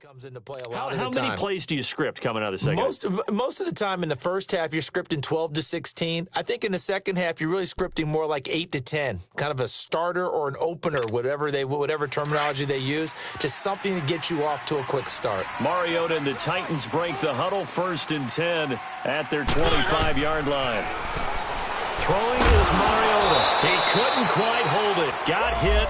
comes into play a lot of the How time. many plays do you script coming out of the second? Most of the time in the first half, you're scripting 12 to 16. I think in the second half, you're really scripting more like 8 to 10, kind of a starter or an opener, whatever terminology they use, just something to get you off to a quick start. Mariota and the Titans break the huddle, 1st and 10 at their 25-yard line. Throwing is Mariota. He couldn't quite hold it. Got hit.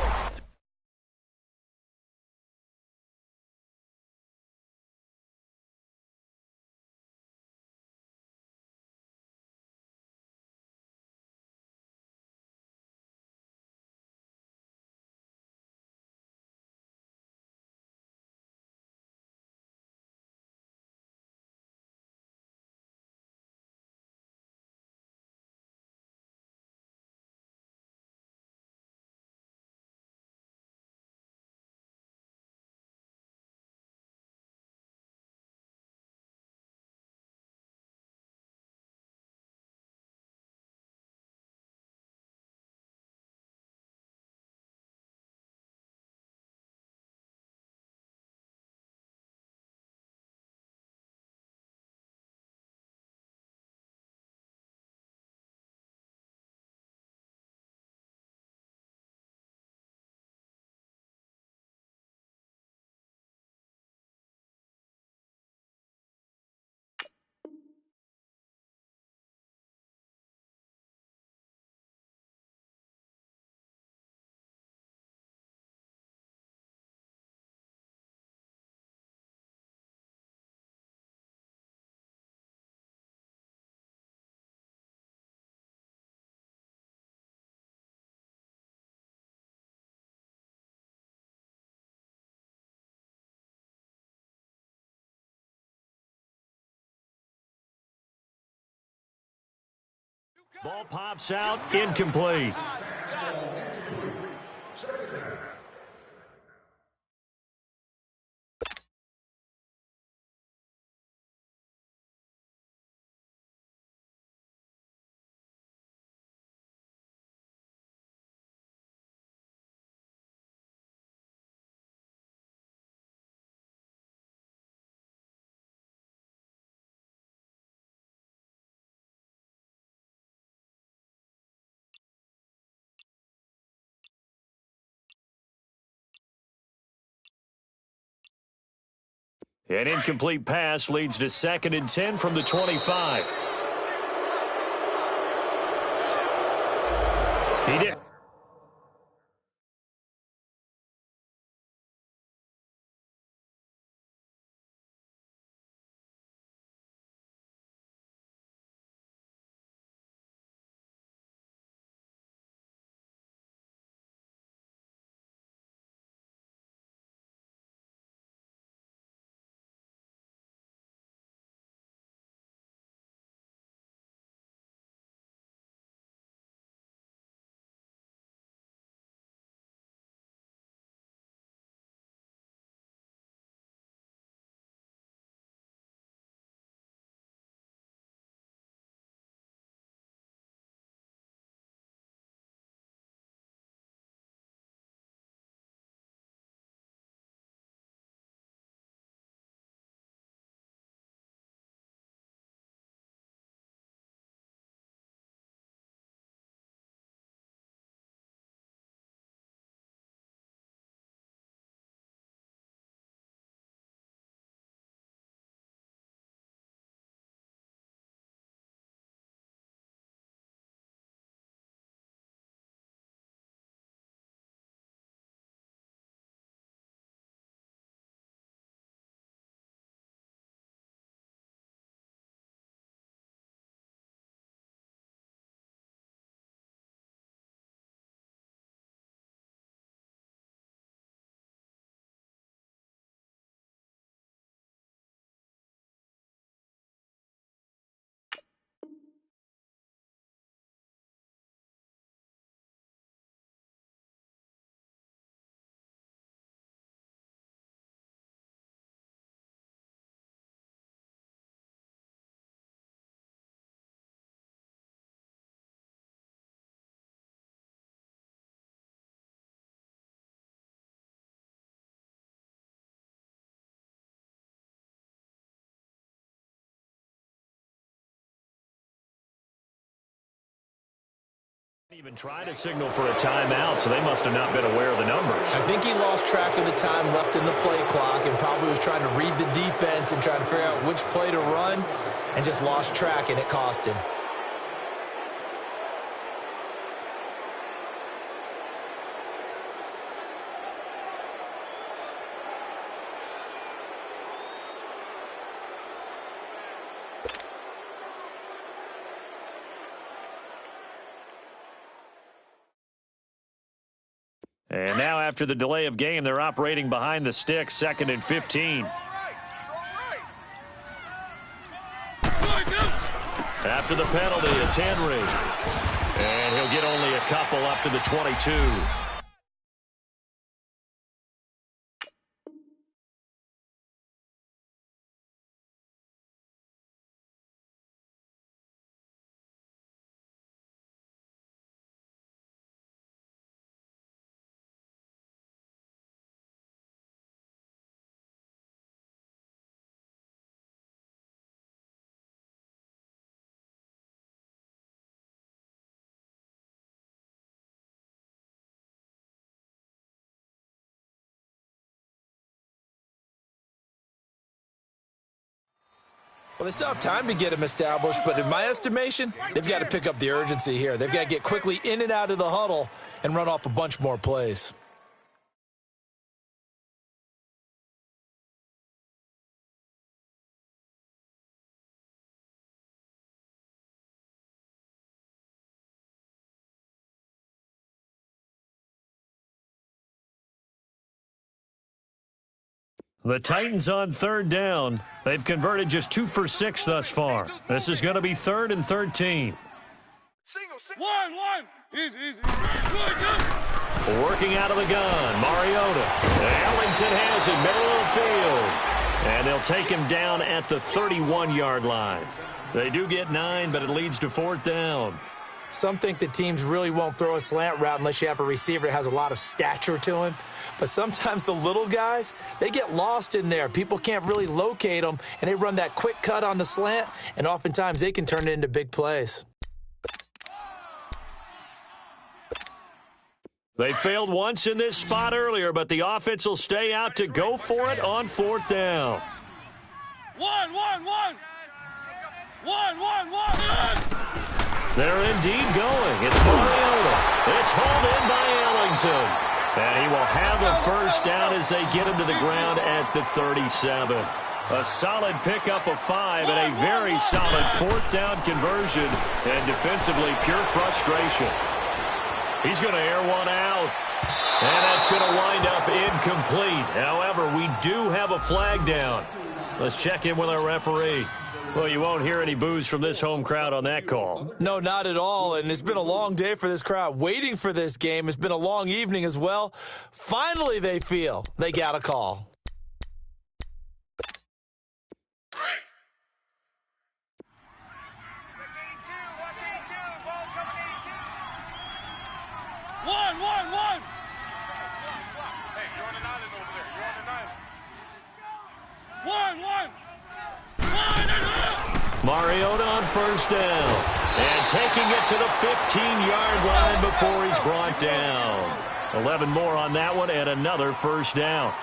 Ball pops out, incomplete. An incomplete pass leads to 2nd and 10 from the 25. He did. Even tried to signal for a timeout, so they must have not been aware of the numbers. I think he lost track of the time left in the play clock and probably was trying to read the defense and trying to figure out which play to run and just lost track, and it cost him. And now after the delay of game, they're operating behind the sticks, 2nd and 15. After the penalty, it's Henry. And he'll get only a couple up to the 22. Well, they still have time to get him established, but in my estimation, they've got to pick up the urgency here. They've got to get quickly in and out of the huddle and run off a bunch more plays. The Titans on 3rd down. They've converted just 2 for 6 thus far. This is going to be 3rd and 13. One. Easy. Working out of the gun, Mariota. Ellington has it, middle of the field. And they'll take him down at the 31-yard line. They do get 9, but it leads to 4th down. Some think that teams really won't throw a slant route unless you have a receiver that has a lot of stature to him. But sometimes the little guys, they get lost in there. People can't really locate them, and they run that quick cut on the slant, and oftentimes they can turn it into big plays. They failed once in this spot earlier, but the offense will stay out to go for it on 4th down. One. They're indeed going. It's Mariota. It's hauled in by Ellington. And he will have a first down as they get him to the ground at the 37. A solid pickup of 5 and a very solid 4th down conversion. And defensively, pure frustration. He's going to air one out. And that's going to wind up incomplete. However, we do have a flag down. Let's check in with our referee. Well, you won't hear any boos from this home crowd on that call. No, not at all, and it's been a long day for this crowd waiting for this game. It's been a long evening as well. Finally, they feel they got a call. One. Hey, you're on an island over there. You're on an island. One. Mariota on first down. And taking it to the 15-yard line before he's brought down. 11 more on that one and another first down.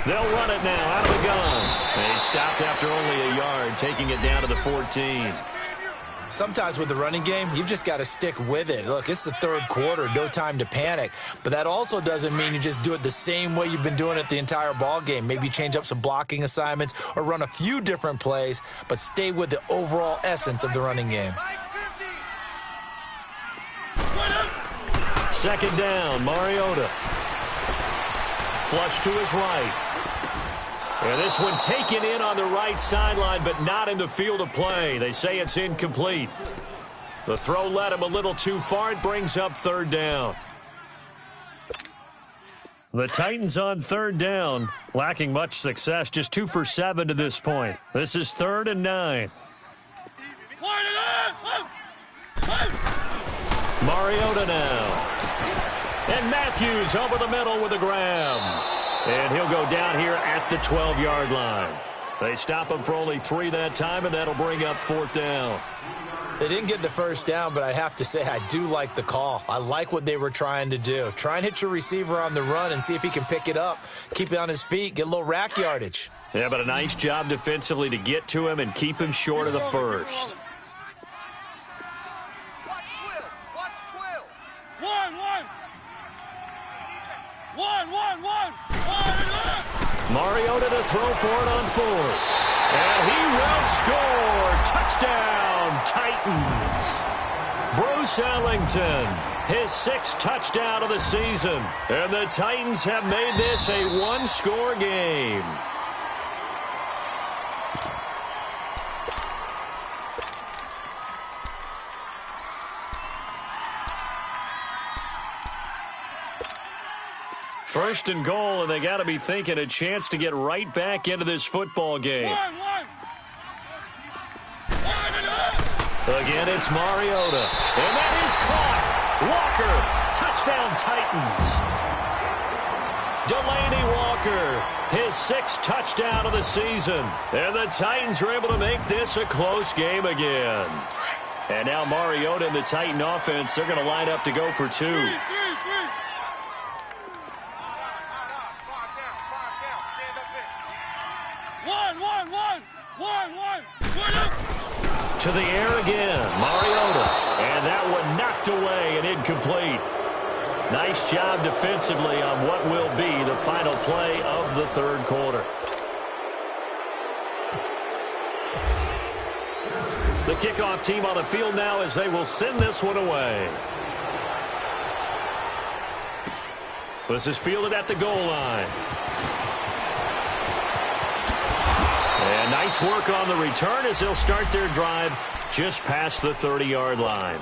They'll run it now out of the gun. And he stopped after only a yard, taking it down to the 14. Sometimes with the running game, you've just got to stick with it. Look, it's the 3rd quarter, no time to panic. But that also doesn't mean you just do it the same way you've been doing it the entire ball game. Maybe change up some blocking assignments or run a few different plays, but stay with the overall essence of the running game. 2nd down, Mariota. Flush to his right. And this one taken in on the right sideline, but not in the field of play. They say it's incomplete. The throw led him a little too far. It brings up 3rd down. The Titans on 3rd down, lacking much success, just 2 for 7 to this point. This is 3rd and 9. Mariota now. And Matthews over the middle with a grab. And he'll go down here at the 12-yard line. They stop him for only 3 that time, and that'll bring up 4th down. They didn't get the first down, but I have to say I do like the call. I like what they were trying to do. Try and hit your receiver on the run and see if he can pick it up, keep it on his feet, get a little rack yardage. Yeah, but a nice job defensively to get to him and keep him short of the first. Watch 12. 1. Mariota to throw for it on 4th. And he will score. Touchdown, Titans. Bruce Ellington, his 6th touchdown of the season. And the Titans have made this a 1-score game. First and goal, and they got to be thinking a chance to get right back into this football game. Again, it's Mariota, and that is caught. Walker, touchdown Titans. Delaney Walker, his 6th touchdown of the season, and the Titans are able to make this a close game again. And now Mariota and the Titan offense, they're going to line up to go for 2. To the air again, Mariota, and that one knocked away and incomplete. Nice job defensively on what will be the final play of the 3rd quarter. The kickoff team on the field now as they will send this one away. This is fielded at the goal line. And nice work on the return as they'll start their drive just past the 30-yard line.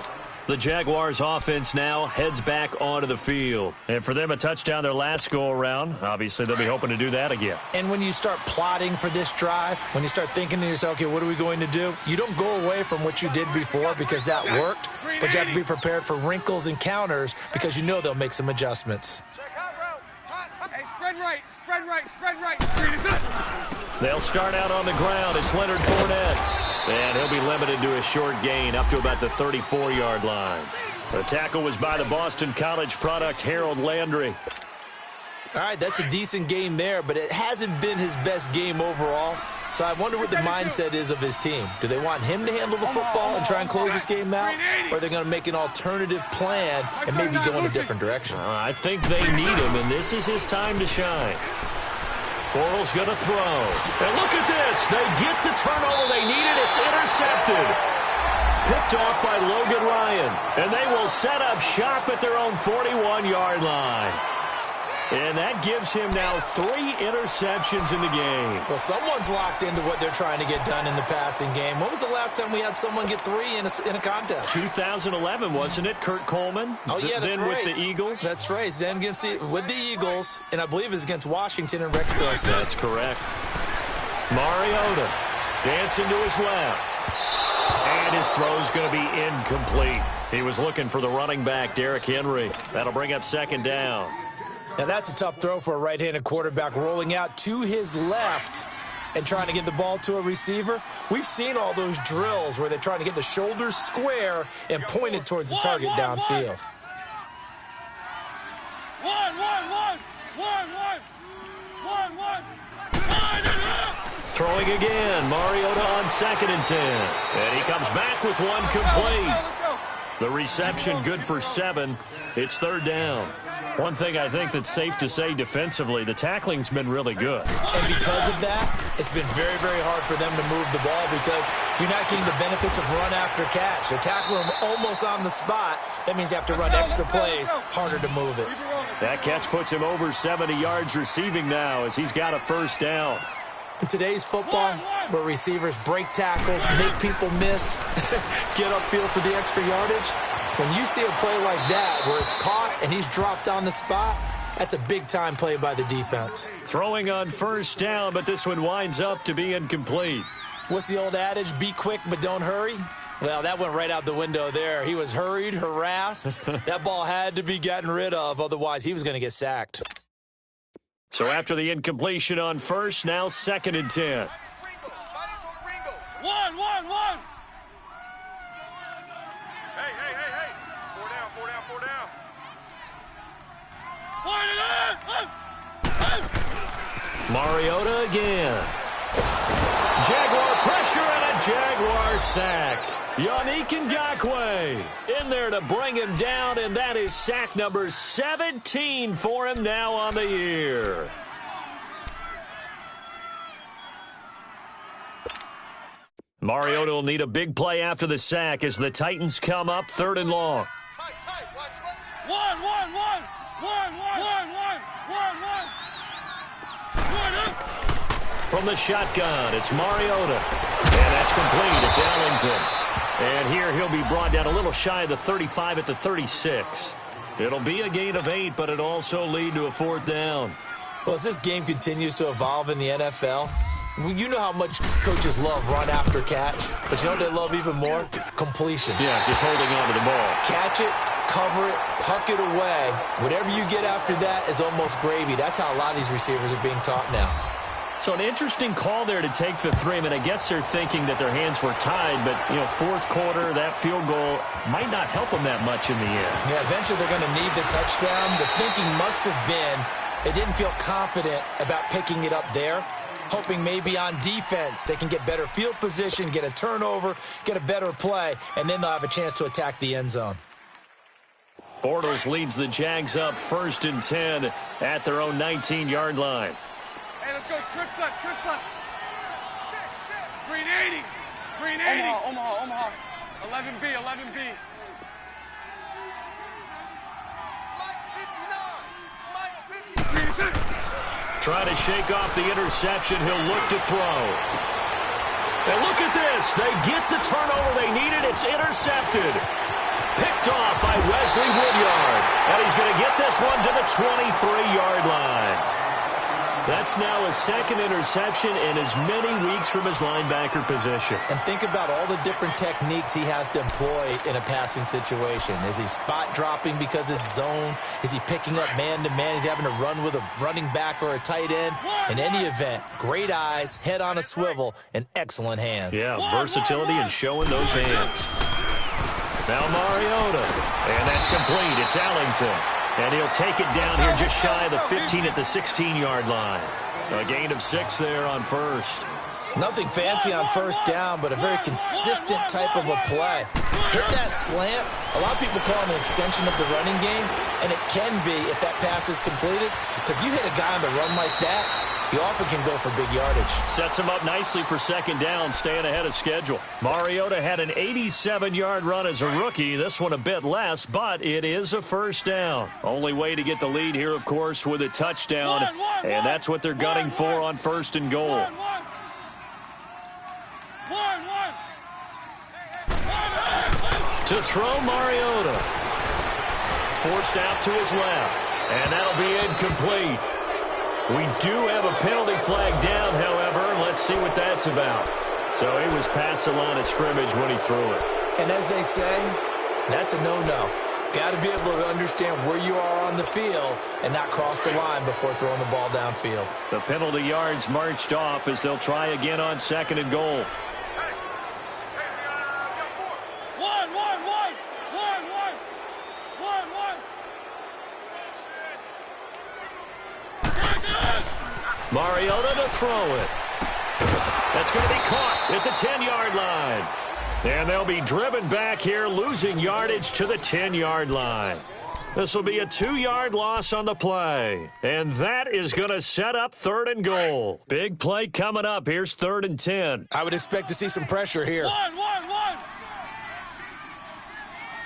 The Jaguars offense now heads back onto the field. And for them, a touchdown their last go-around. Obviously, they'll be hoping to do that again. And when you start plotting for this drive, when you start thinking to yourself, okay, what are we going to do? You don't go away from what you did before because that worked, but you have to be prepared for wrinkles and counters because you know they'll make some adjustments. Hey, spread right. They'll start out on the ground. It's Leonard Fournette. And he'll be limited to a short gain up to about the 34-yard line. The tackle was by the Boston College product, Harold Landry. All right, that's a decent game there, but it hasn't been his best game overall. So I wonder what the mindset is of his team. Do they want him to handle the football and try and close this game out? Or are they going to make an alternative plan and maybe go in a different direction? I think they need him, and this is his time to shine. Bortles going to throw. And look at this. They get the turnover they needed. It's intercepted. Picked off by Logan Ryan. And they will set up shop at their own 41-yard line. And that gives him now 3 interceptions in the game. Well, someone's locked into what they're trying to get done in the passing game. When was the last time we had someone get 3 in a contest? 2011, wasn't it? Kurt Coleman? Oh, yeah, that's then right. With the Eagles? That's right. Then with the Eagles, and I believe it's against Washington and Rex Grossman. That's correct. Mariota dancing to his left. And his throw's going to be incomplete. He was looking for the running back, Derrick Henry. That'll bring up 2nd down. Now, that's a tough throw for a right-handed quarterback, rolling out to his left and trying to get the ball to a receiver. We've seen all those drills where they're trying to get the shoulders square and point it towards the target downfield. Throwing again, Mariota on 2nd and 10. And he comes back with one complete. The reception good for 7. It's 3rd down. One thing I think that's safe to say defensively, the tackling's been really good. And because of that, it's been very, very hard for them to move the ball because you're not getting the benefits of run after catch. They're tackling them almost on the spot. That means you have to run extra plays, harder to move it. That catch puts him over 70 yards receiving now as he's got a 1st down. In today's football, where receivers break tackles, make people miss, get upfield for the extra yardage, when you see a play like that where it's caught and he's dropped on the spot, that's a big-time play by the defense. Throwing on 1st down, but this one winds up to be incomplete. What's the old adage? Be quick, but don't hurry? Well, that went right out the window there. He was hurried, harassed. That ball had to be gotten rid of, otherwise he was going to get sacked. So after the incompletion on 1st, now 2nd and 10. One. Hey. Four down. Mariota again. Jaguar pressure and a Jaguar sack. Yannick Ngakoue in there to bring him down, and that is sack number 17 for him now on the year. Mariota will need a big play after the sack as the Titans come up 3rd and long. Tight. Watch. From the shotgun, it's Mariota. And that's complete. It's Ellington. And here he'll be brought down a little shy of the 35 at the 36. It'll be a gain of 8, but it'll also lead to a 4th down. Well, as this game continues to evolve in the NFL, you know how much coaches love run after catch, but you know what they love even more? Completion. Yeah, just holding on to the ball. Catch it, cover it, tuck it away. Whatever you get after that is almost gravy. That's how a lot of these receivers are being taught now. So an interesting call there to take the 3. I mean, I guess they're thinking that their hands were tied, but, 4th quarter, that field goal might not help them that much in the end. Yeah, eventually they're going to need the touchdown. The thinking must have been they didn't feel confident about picking it up there, hoping maybe on defense they can get better field position, get a turnover, get a better play, and then they'll have a chance to attack the end zone. Bortles leads the Jags up 1st and 10 at their own 19-yard line. Hey, let's go. Trips left. Check. Green 80. Omaha. 11B. Mike's 59. Trying to shake off the interception. He'll look to throw. And look at this. They get the turnover they needed. It's intercepted. Picked off by Wesley Woodyard. And he's going to get this one to the 23-yard line. That's now a 2nd interception in as many weeks from his linebacker position. And think about all the different techniques he has to employ in a passing situation. Is he spot dropping because it's zone? Is he picking up man-to-man? Is he having to run with a running back or a tight end? In any event, great eyes, head on a swivel, and excellent hands. Yeah, versatility and showing those hands. Now Mariota. And that's complete. It's Ellington. And he'll take it down here just shy of the 15 at the 16-yard line. A gain of 6 there on 1st. Nothing fancy on 1st down, but a very consistent type of a play. Hit that slant. A lot of people call it an extension of the running game, and it can be if that pass is completed, because you hit a guy on the run like that, he often can go for big yardage. Sets him up nicely for 2nd down, staying ahead of schedule. Mariota had an 87-yard run as a rookie. This one a bit less, but it is a 1st down. Only way to get the lead here, of course, with a touchdown, and that's what they're gunning for on 1st and goal. To throw Mariota. Forced out to his left, and that'll be incomplete. We do have a penalty flag down, however. Let's see what that's about. So he was past the line of scrimmage when he threw it. And as they say, that's a no-no. Got to be able to understand where you are on the field and not cross the line before throwing the ball downfield. The penalty yards marched off as they'll try again on 2nd and goal. Mariota to throw it. That's going to be caught at the 10-yard line. And they'll be driven back here, losing yardage to the 10-yard line. This will be a 2-yard loss on the play. And that is going to set up 3rd and goal. Big play coming up. Here's 3rd and 10. I would expect to see some pressure here. One.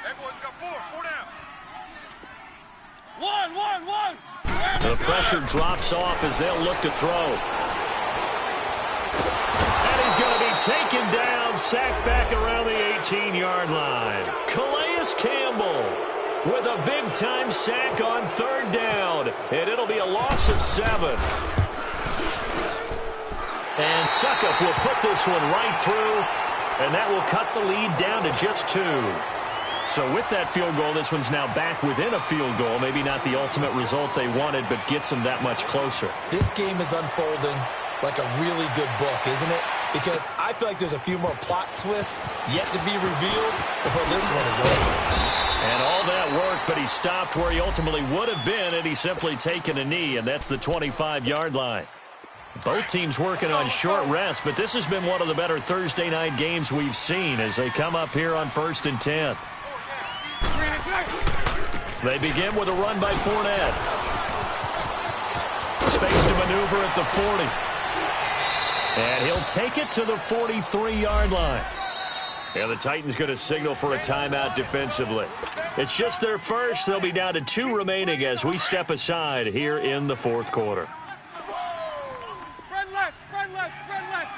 Everyone's got four down. One. The pressure drops off as they'll look to throw. And he's going to be taken down, sacked back around the 18-yard line. Calais Campbell with a big-time sack on 3rd down, and it'll be a loss of 7. And Suckup will put this one right through, and that will cut the lead down to just 2. So with that field goal, this one's now back within a field goal. Maybe not the ultimate result they wanted, but gets them that much closer. This game is unfolding like a really good book, isn't it? because I feel like there's a few more plot twists yet to be revealed before this one is over. And all that work, but he stopped where he ultimately would have been, and he's simply taken a knee, and that's the 25-yard line. Both teams working on short rest, but this has been one of the better Thursday night games we've seen as they come up here on 1st and 10. They begin with a run by Fournette. Space to maneuver at the 40. And he'll take it to the 43-yard line. And the Titans going to signal for a timeout defensively. It's just their first. They'll be down to 2 remaining as we step aside here in the 4th quarter. Spread left, spread left, spread left.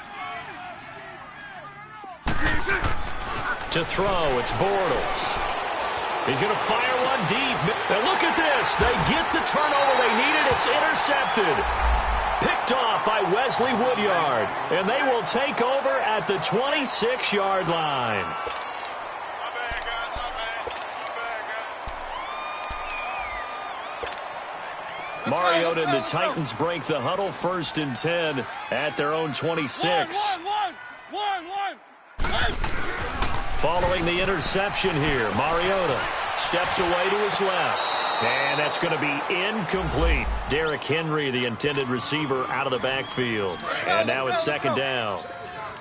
To throw, it's Bortles. He's going to fire one deep. And look at this. They get the turnover they needed. It's intercepted. Picked off by Wesley Woodyard. And they will take over at the 26-yard line. Mariota and the Titans break the huddle 1st and 10 at their own 26. One. Following the interception here, Mariota steps away to his left. And that's going to be incomplete. Derrick Henry, the intended receiver, out of the backfield. And now it's 2nd down.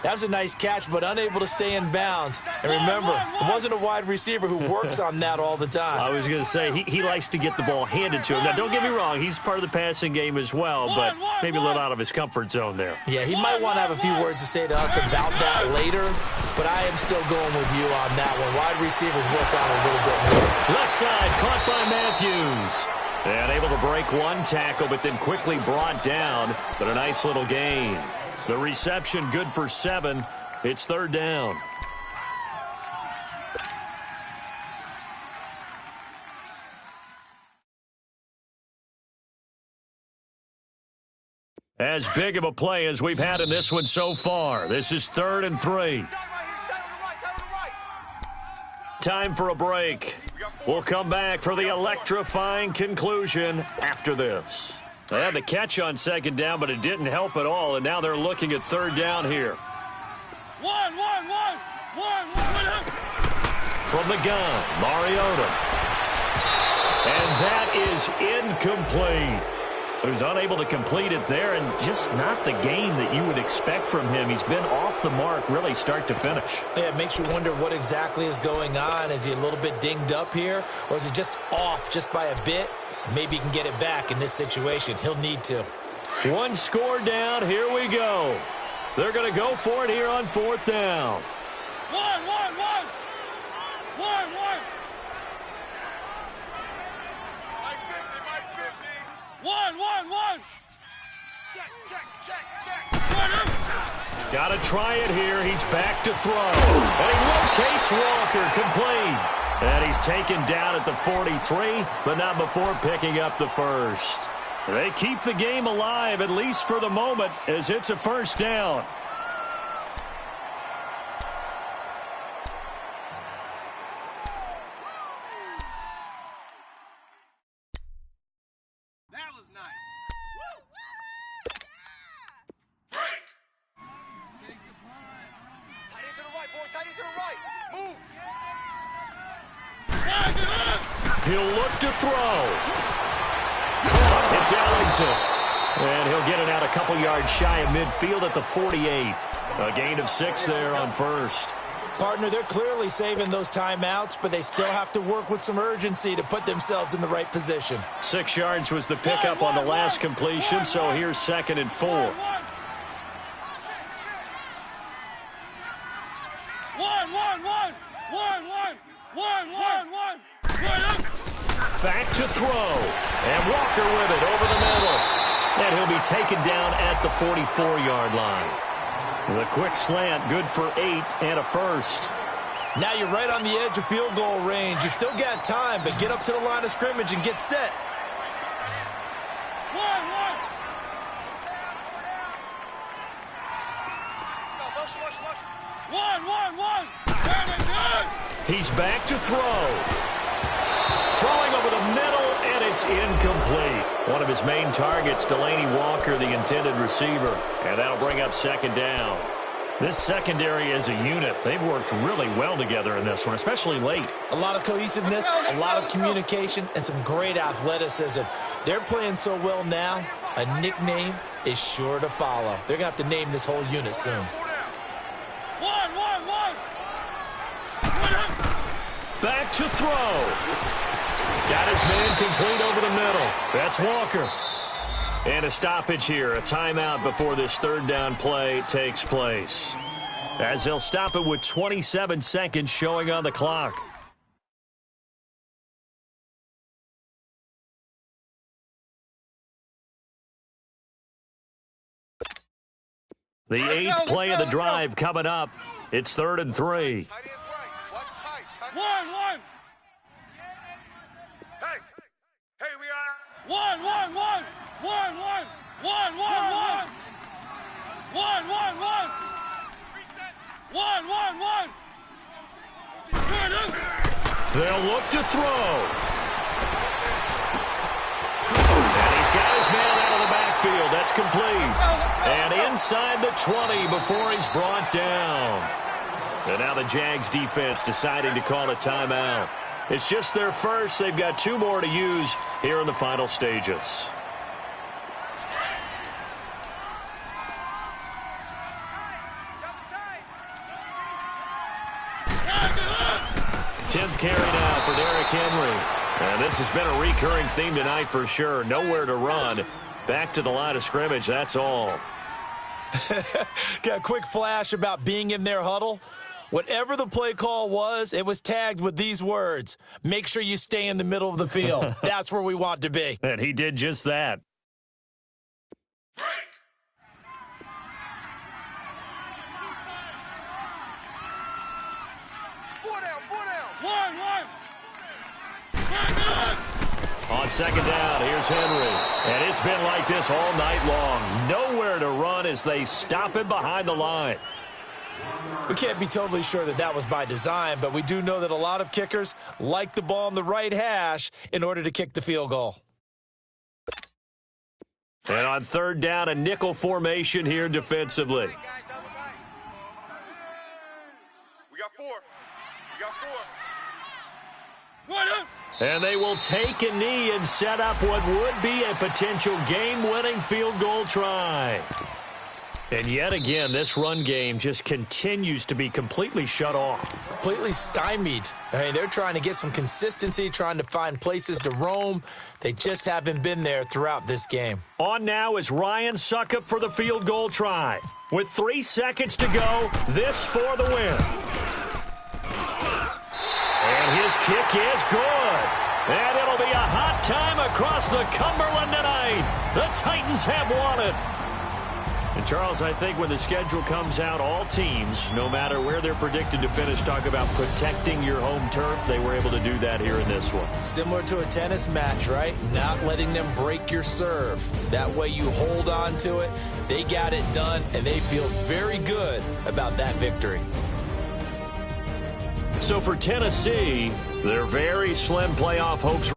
That was a nice catch, but unable to stay in bounds. And remember, it wasn't a wide receiver who works on that all the time. I was going to say, he likes to get the ball handed to him. Now, don't get me wrong, he's part of the passing game as well, but maybe a little out of his comfort zone there. Yeah, he might want to have a few words to say to us about that later, but I am still going with you on that one. Wide receivers work on a little bit more. Left side, caught by Matthews. And able to break one tackle, but then quickly brought down, but a nice little gain. The reception good for 7. It's 3rd down. As big of a play as we've had in this one so far. This is 3rd and 3. Time for a break. We'll come back for the electrifying conclusion after this. They had the catch on 2nd down, but it didn't help at all, and now they're looking at 3rd down here. One. From the gun, Mariota. And that is incomplete. So he's unable to complete it there, and just not the game that you would expect from him. He's been off the mark really start to finish. Yeah, it makes you wonder what exactly is going on. Is he a little bit dinged up here, or is he just off just by a bit? Maybe he can get it back in this situation. He'll need to. 1 score down. Here we go. They're going to go for it here on 4th down. One. One. Check. Got to try it here. He's back to throw. And he locates Walker, complete. And he's taken down at the 43, but not before picking up the first. They keep the game alive, at least for the moment, as it's a 1st down. That was nice. Tight end to the right, boy. Tight end to the right. Move. He'll look to throw. It's Ellington. And he'll get it out a couple yards shy of midfield at the 48. A gain of 6 there on 1st. Partner, they're clearly saving those timeouts, but they still have to work with some urgency to put themselves in the right position. 6 yards was the pickup on the last completion, so here's 2nd and 4. One. Back to throw. And Walker with it over the middle. And he'll be taken down at the 44-yard line. The quick slant, good for 8 and a first. Now you're right on the edge of field goal range. You've still got time, but get up to the line of scrimmage and get set. One. He's back to throw. Throwing over the middle, and it's incomplete. One of his main targets, Delanie Walker, the intended receiver. And that'll bring up 2nd down. This secondary as a unit, they've worked really well together in this one, especially late. A lot of cohesiveness, a lot of communication, and some great athleticism. They're playing so well now, a nickname is sure to follow. They're going to have to name this whole unit soon. One. Back to throw. Got his man complete over the middle. That's Walker. And a stoppage here, a timeout before this third down play takes place. As they'll stop it with 27 seconds showing on the clock. The 8th play of the drive coming up. It's 3rd and 3. Tight end's right. Watch tight. One. Hey, we are. One. They'll look to throw. And he's got his man out of the backfield. That's complete. And inside the 20 before he's brought down. And now the Jags defense deciding to call a timeout. It's just their first. They've got 2 more to use here in the final stages. Tenth carry now for Derrick Henry. And this has been a recurring theme tonight for sure. Nowhere to run. Back to the line of scrimmage, that's all. Got a quick flash about being in their huddle. Whatever the play call was, it was tagged with these words: make sure you stay in the middle of the field. That's where we want to be. And he did just that. Four down. One. On second down, here's Henry. And it's been like this all night long. Nowhere to run as they stop him behind the line. We can't be totally sure that that was by design, but we do know that a lot of kickers like the ball on the right hash in order to kick the field goal. And on third down, a nickel formation here defensively. Hey, guys, double tight. We got four. And they will take a knee and set up what would be a potential game-winning field goal try. And yet again, this run game just continues to be completely shut off. Completely stymied. I mean, they're trying to get some consistency, trying to find places to roam. They just haven't been there throughout this game. On now is Ryan Suckup for the field goal try. With 3 seconds to go, this for the win. And his kick is good. And it'll be a hot time across the Cumberland tonight. The Titans have won it. And, Charles, I think when the schedule comes out, all teams, no matter where they're predicted to finish, talk about protecting your home turf. They were able to do that here in this one. Similar to a tennis match, right? Not letting them break your serve. That way you hold on to it. They got it done, and they feel very good about that victory. So for Tennessee, their very slim playoff hopes